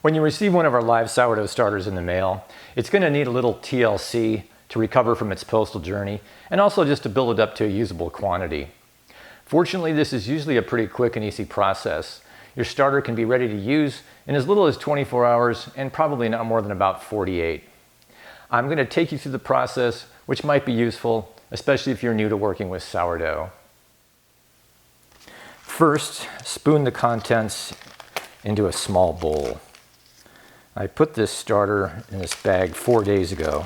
When you receive one of our live sourdough starters in the mail, it's going to need a little TLC to recover from its postal journey, and also just to build it up to a usable quantity. Fortunately, this is usually a pretty quick and easy process. Your starter can be ready to use in as little as 24 hours and probably not more than about 48. I'm going to take you through the process, which might be useful, especially if you're new to working with sourdough. First, spoon the contents into a small bowl. I put this starter in this bag 4 days ago,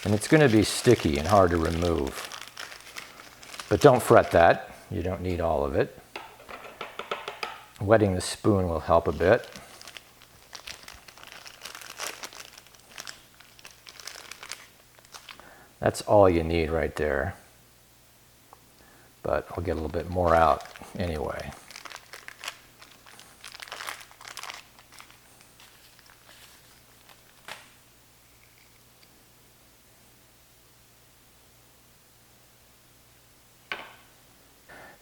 and it's going to be sticky and hard to remove. But don't fret that. You don't need all of it. Wetting the spoon will help a bit. That's all you need right there. But I'll get a little bit more out anyway.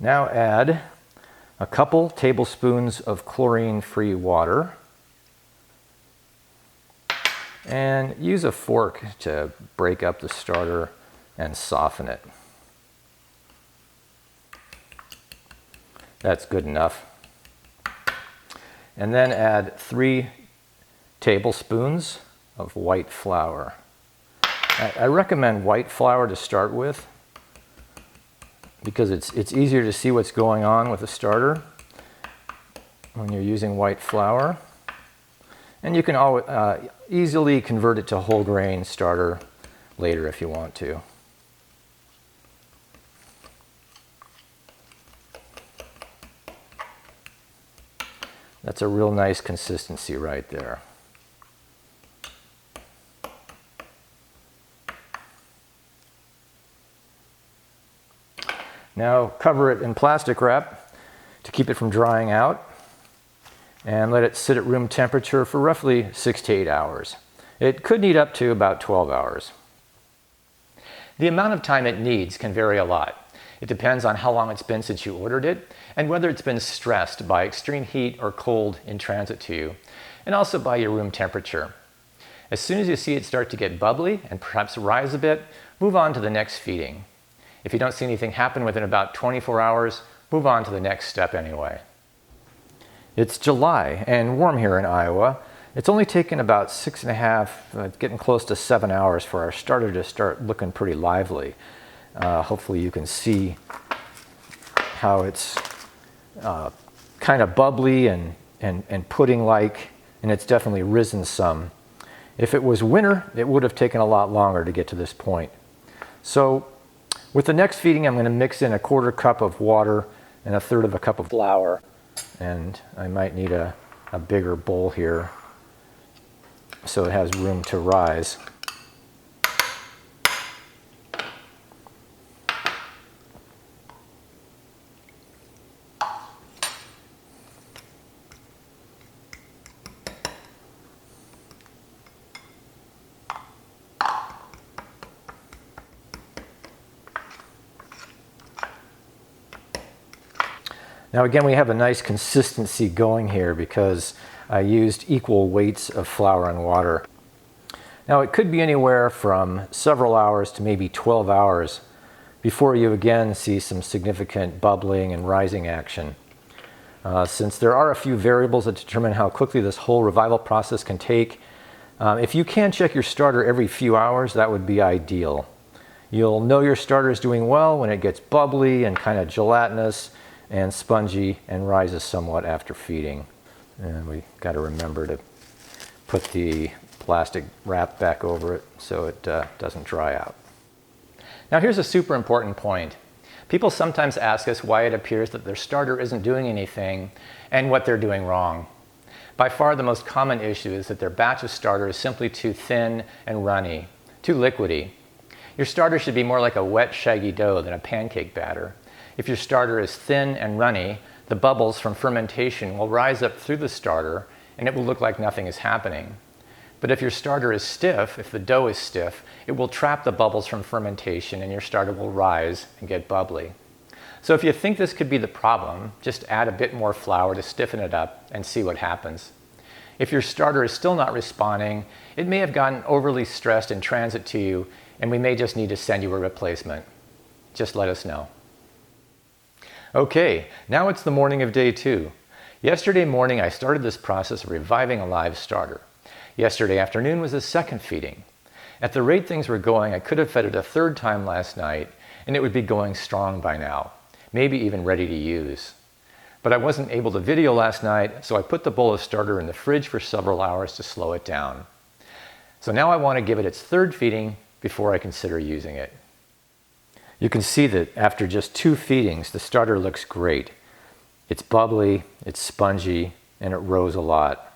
Now add a couple tablespoons of chlorine-free water and use a fork to break up the starter and soften it. That's good enough. And then add 3 tablespoons of white flour. I recommend white flour to start with, because it's easier to see what's going on with the starter when you're using white flour. And you can easily convert it to whole grain starter later if you want to. That's a real nice consistency right there. Now cover it in plastic wrap to keep it from drying out, and let it sit at room temperature for roughly 6 to 8 hours. It could need up to about 12 hours. The amount of time it needs can vary a lot. It depends on how long it's been since you ordered it, and whether it's been stressed by extreme heat or cold in transit to you, and also by your room temperature. As soon as you see it start to get bubbly and perhaps rise a bit, move on to the next feeding. If you don't see anything happen within about 24 hours, move on to the next step anyway. It's July and warm here in Iowa. It's only taken about 6.5, getting close to 7 hours for our starter to start looking pretty lively. Hopefully you can see how it's kind of bubbly and pudding-like, and it's definitely risen some. If it was winter, it would have taken a lot longer to get to this point. So with the next feeding, I'm going to mix in 1/4 cup of water and 1/3 cup of flour. And I might need a bigger bowl here so it has room to rise. Now again, we have a nice consistency going here because I used equal weights of flour and water. Now it could be anywhere from several hours to maybe 12 hours before you again see some significant bubbling and rising action. Since there are a few variables that determine how quickly this whole revival process can take, if you can check your starter every few hours, that would be ideal. You'll know your starter is doing well when it gets bubbly and kind of gelatinous and spongy and rises somewhat after feeding. And we got to remember to put the plastic wrap back over it so it doesn't dry out. Now here's a super important point. People sometimes ask us why it appears that their starter isn't doing anything and what they're doing wrong. By far the most common issue is that their batch of starter is simply too thin and runny, too liquidy. Your starter should be more like a wet, shaggy dough than a pancake batter. If your starter is thin and runny, the bubbles from fermentation will rise up through the starter and it will look like nothing is happening. But if your starter is stiff, if the dough is stiff, it will trap the bubbles from fermentation and your starter will rise and get bubbly. So if you think this could be the problem, just add a bit more flour to stiffen it up and see what happens. If your starter is still not responding, it may have gotten overly stressed in transit to you, and we may just need to send you a replacement. Just let us know. Okay, now it's the morning of day 2. Yesterday morning I started this process of reviving a live starter. Yesterday afternoon was the second feeding. At the rate things were going, I could have fed it a third time last night, and it would be going strong by now, maybe even ready to use. But I wasn't able to video last night, so I put the bowl of starter in the fridge for several hours to slow it down. So now I want to give it its third feeding before I consider using it. You can see that after just 2 feedings, the starter looks great. It's bubbly, it's spongy, and it rose a lot.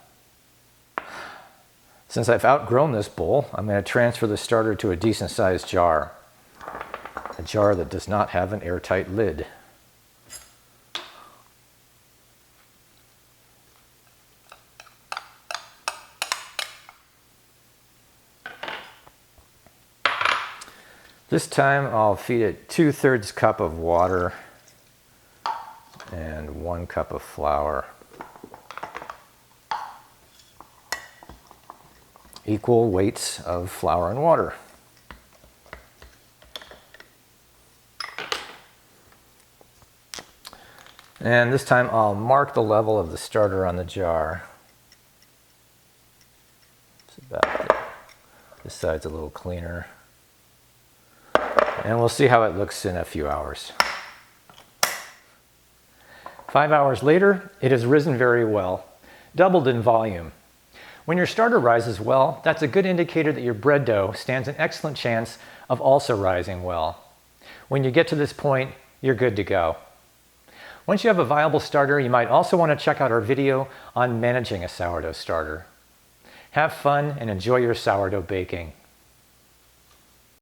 Since I've outgrown this bowl, I'm going to transfer the starter to a decent sized jar. A jar that does not have an airtight lid. This time I'll feed it 2/3 cup of water and 1 cup of flour. Equal weights of flour and water. And this time I'll mark the level of the starter on the jar. It's about there. This side's a little cleaner. And we'll see how it looks in a few hours. 5 hours later, it has risen very well, doubled in volume. When your starter rises well, that's a good indicator that your bread dough stands an excellent chance of also rising well. When you get to this point, you're good to go. Once you have a viable starter, you might also want to check out our video on managing a sourdough starter. Have fun and enjoy your sourdough baking.